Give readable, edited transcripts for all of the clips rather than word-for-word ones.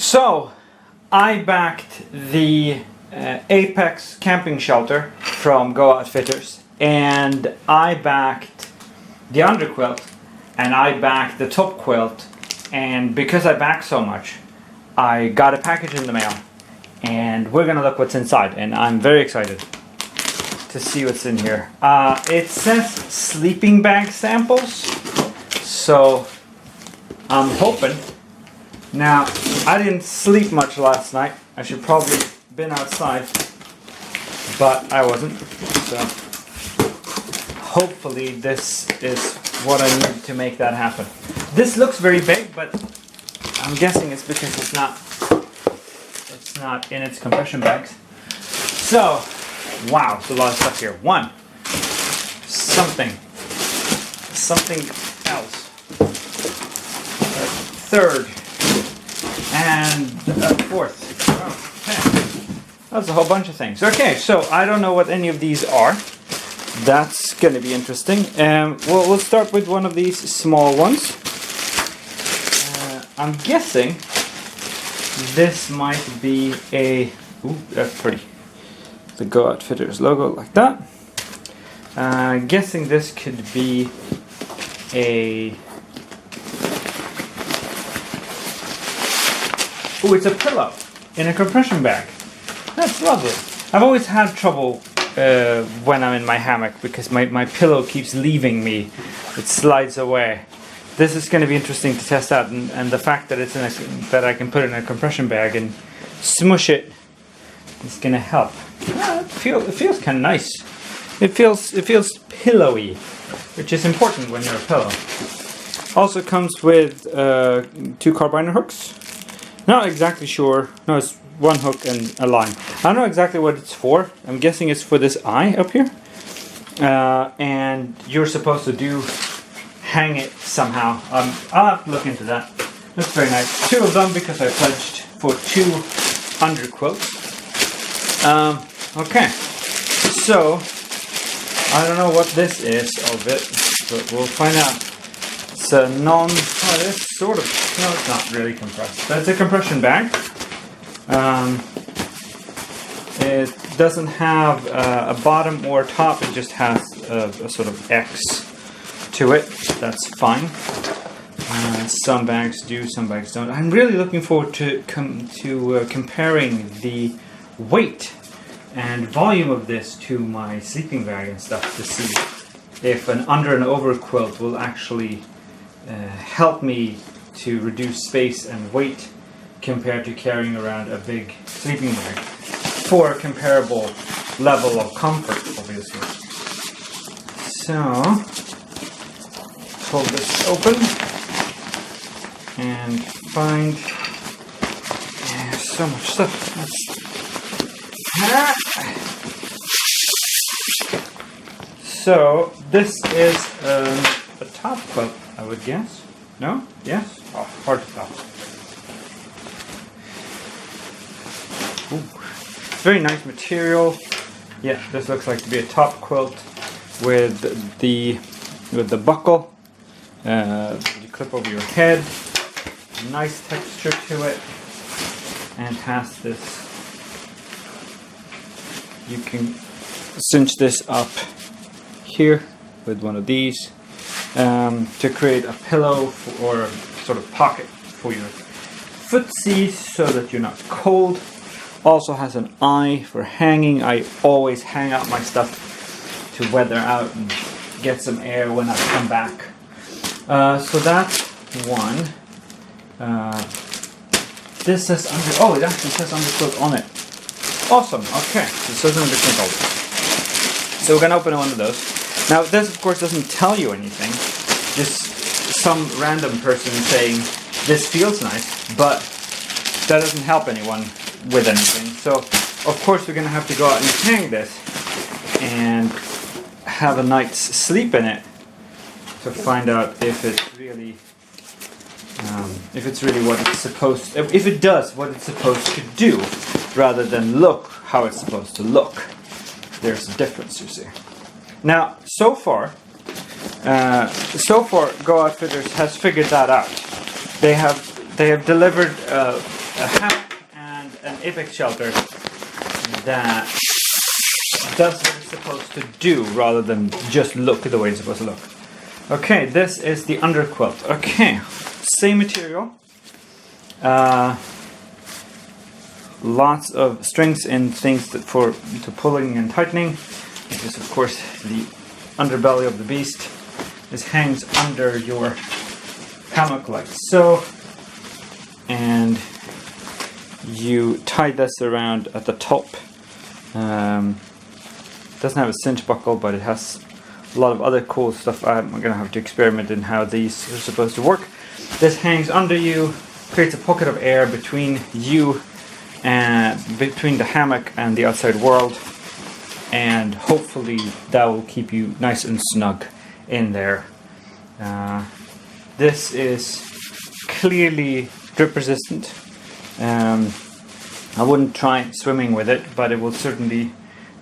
So, I backed the Apex camping shelter from Go Outfitters, and I backed the Underquilt, and I backed the topquilt, and because I backed so much, I got a package in the mail, and we're gonna look what's inside, and I'm very excited to see what's in here. It says sleeping bag samples, so I'm hoping. Now, I didn't sleep much last night. I should probably been outside, but I wasn't. So hopefully this is what I need to make that happen. This looks very big, but I'm guessing it's because it's not in its compression bags. So, wow, it's a lot of stuff here. Something else. Third. And fourth. Okay. That's a whole bunch of things. Okay, so I don't know what any of these are. That's going to be interesting. We'll start with one of these small ones. I'm guessing this might be a... Ooh, that's pretty. The Go Outfitters logo like that. I'm guessing this could be a... Oh, it's a pillow in a compression bag. That's lovely. I've always had trouble when I'm in my hammock because my pillow keeps leaving me. It slides away. This is going to be interesting to test out, and the fact that it's that I can put it in a compression bag and smush it is going to help. It feels kind of nice. It feels pillowy, which is important when you're a pillow. Also comes with 2 carbiner hooks. Not exactly sure. No, it's one hook and a line. I don't know exactly what it's for. I'm guessing it's for this eye up here. And you're supposed to hang it somehow. I'll have to look into that. That's very nice. 2 of them because I pledged for 2 underquilts. Okay. So, I don't know what this is of it, but we'll find out. It's a it's sort of, no, it's not really compressed. That's a compression bag. It doesn't have a bottom or top, it just has a sort of X to it. That's fine. Some bags do, some bags don't. I'm really looking forward to comparing the weight and volume of this to my sleeping bag and stuff to see if an under and over quilt will actually help me to reduce space and weight compared to carrying around a big sleeping bag for a comparable level of comfort, obviously. So, pull this open and find so much stuff. So, this is a top quilt, I would guess. No? Yes? Oh, hard to tell. Ooh. Very nice material. Yeah, this looks like to be a top quilt with the buckle. You clip over your head. Nice texture to it. And has this. You can cinch this up here with one of these. To create a pillow or a sort of pocket for your footsies so that you're not cold. Also has an eye for hanging. I always hang out my stuff to weather out and get some air when I come back. So that's one. This says it actually says Underquilt on it. Awesome. Okay, so it says Underquilt. So we're gonna open one of those. Now, this of course doesn't tell you anything, just some random person saying this feels nice, but that doesn't help anyone with anything. So, of course, we're going to have to go out and hang this and have a night's sleep in it to find out if it's really what it's supposed to, if it does what it's supposed to do, rather than look how it's supposed to look. There's a difference, you see. Now, so far, Go Outfitters has figured that out. They have delivered a hammock and an apex shelter that does what it's supposed to do rather than just look the way it's supposed to look. Okay, this is the Underquilt. Okay, same material. Lots of strings and things for pulling and tightening. This is of course the underbelly of the beast. This hangs under your hammock like so, and you tie this around at the top. Doesn't have a cinch buckle, but it has a lot of other cool stuff. I'm gonna have to experiment in how these are supposed to work. This hangs under you, creates a pocket of air between you and between the hammock and the outside world, and hopefully that will keep you nice and snug in there. This is clearly drip resistant. I wouldn't try swimming with it, but it will certainly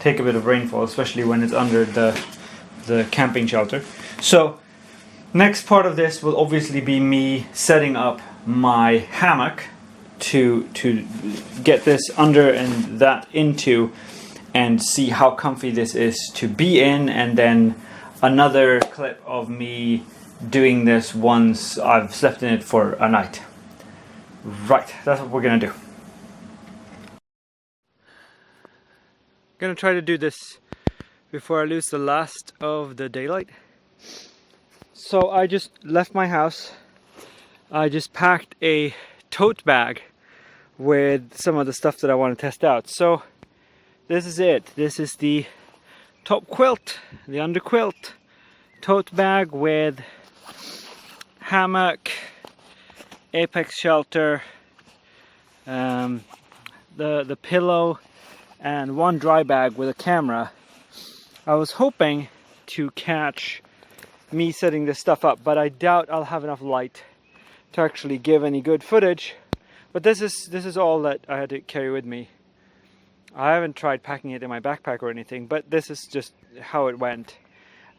take a bit of rainfall, especially when it's under the camping shelter. So next part of this will obviously be me setting up my hammock to get this under and that into, and see how comfy this is to be in, and then another clip of me doing this once I've slept in it for a night. Right, that's what we're gonna do. Gonna try to do this before I lose the last of the daylight. So I just left my house. I just packed a tote bag with some of the stuff that I want to test out. So this is it. This is the topquilt, the Underquilt tote bag with hammock, apex shelter, the pillow, and one dry bag with a camera. I was hoping to catch me setting this stuff up, but I doubt I'll have enough light to actually give any good footage. But this is all that I had to carry with me. I haven't tried packing it in my backpack or anything, but this is just how it went.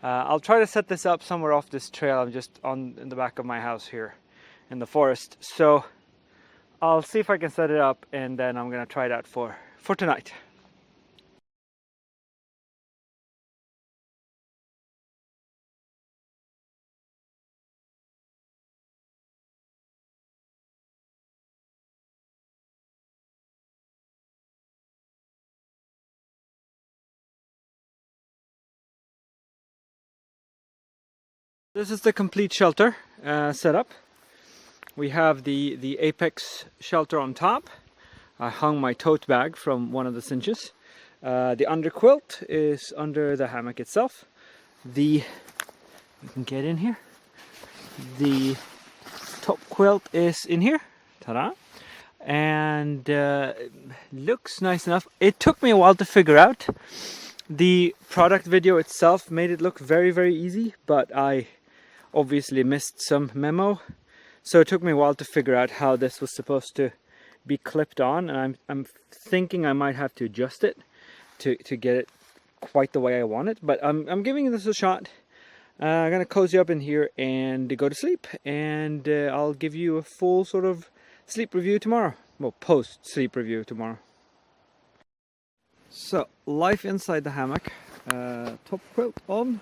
I'll try to set this up somewhere off this trail. I'm just in the back of my house here in the forest, so I'll see if I can set it up, and then I'm gonna try that for tonight. This is the complete shelter setup. We have the apex shelter on top. I hung my tote bag from one of the cinches. The Underquilt is under the hammock itself. You can get in here. The topquilt is in here. Ta-da! And looks nice enough. It took me a while to figure out. The product video itself made it look very, very easy, but I obviously missed some memo. So it took me a while to figure out how this was supposed to be clipped on, and I'm thinking I might have to adjust it to get it quite the way I want it, but I'm giving this a shot. I'm gonna cozy up in here and go to sleep, and I'll give you a full sort of sleep review tomorrow. Well, post sleep review tomorrow. So life inside the hammock. Topquilt on,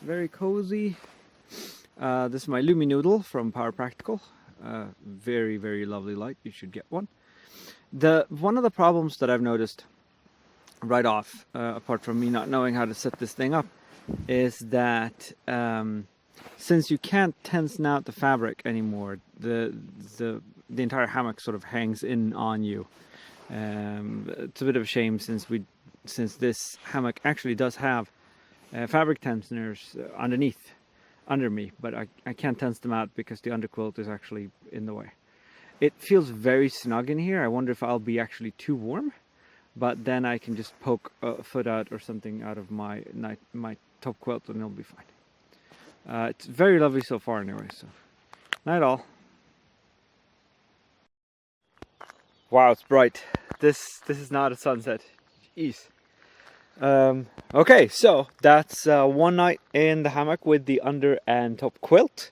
very cozy. This is my Luminoodle from Power Practical. Very, very lovely light. You should get one. One of the problems that I've noticed right off, apart from me not knowing how to set this thing up, is that since you can't tension out the fabric anymore, the entire hammock sort of hangs in on you. It's a bit of a shame since this hammock actually does have fabric tensioners under me, but I can't tense them out because the Underquilt is actually in the way. It feels very snug in here. I wonder if I'll be actually too warm, but then I can just poke a foot out or something out of my topquilt and it'll be fine. It's very lovely so far anyway, so night all. Wow, it's bright. This is not a sunset. Jeez. Okay, so that's one night in the hammock with the under and topquilt.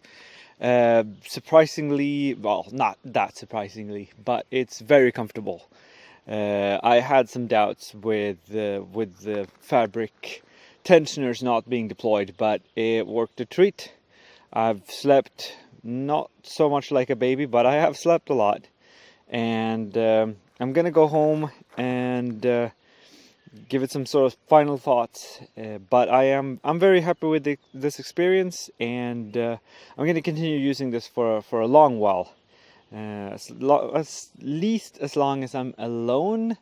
Surprisingly, well, not that surprisingly, but it's very comfortable. I had some doubts with the fabric tensioners not being deployed, but it worked a treat. I've slept not so much like a baby, but I have slept a lot, and I'm gonna go home and give it some sort of final thoughts. But I'm very happy with this experience, and I'm gonna continue using this for a long while. At least as long as I'm alone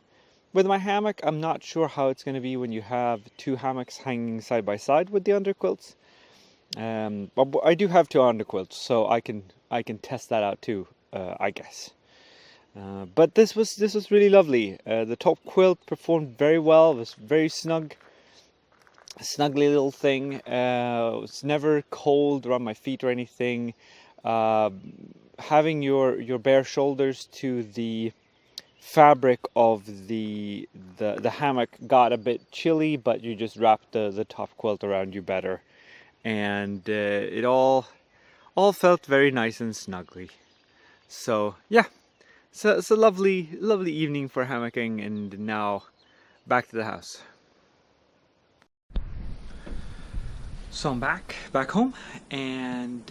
with my hammock. I'm not sure how it's going to be when you have two hammocks hanging side by side with the underquilts. But I do have two underquilts, so I can test that out too, I guess. But this was really lovely. The top quilt performed very well. It was very snuggly little thing. It was never cold around my feet or anything. Having your bare shoulders to the fabric of the hammock got a bit chilly, but you just wrapped the top quilt around you better, and it all felt very nice and snuggly. So yeah, so it's a lovely evening for hammocking, and now back to the house. So I'm back home, and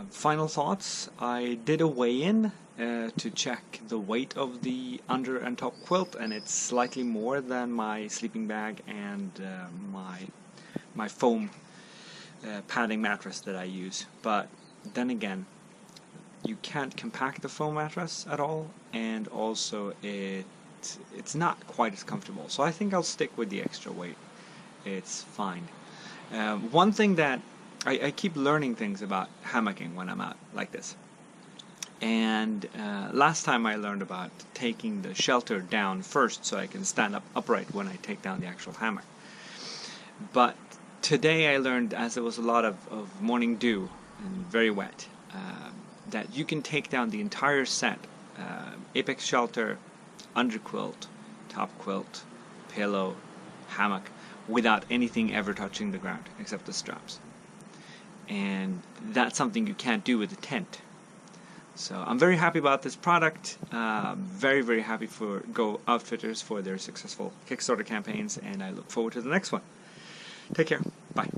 final thoughts. I did a weigh-in to check the weight of the under and top quilt, and it's slightly more than my sleeping bag and my foam padding mattress that I use. But then again, you can't compact the foam mattress at all, and also it's not quite as comfortable. So I think I'll stick with the extra weight. It's fine. One thing that I keep learning things about hammocking when I'm out like this. And last time I learned about taking the shelter down first so I can stand up upright when I take down the actual hammock. But today I learned, as there was a lot of morning dew and very wet, that you can take down the entire set, Apex shelter, underquilt, top quilt, pillow, hammock, without anything ever touching the ground except the straps. And that's something you can't do with a tent. So I'm very happy about this product. Very happy for Go Outfitters for their successful Kickstarter campaigns, and I look forward to the next one. Take care. Bye.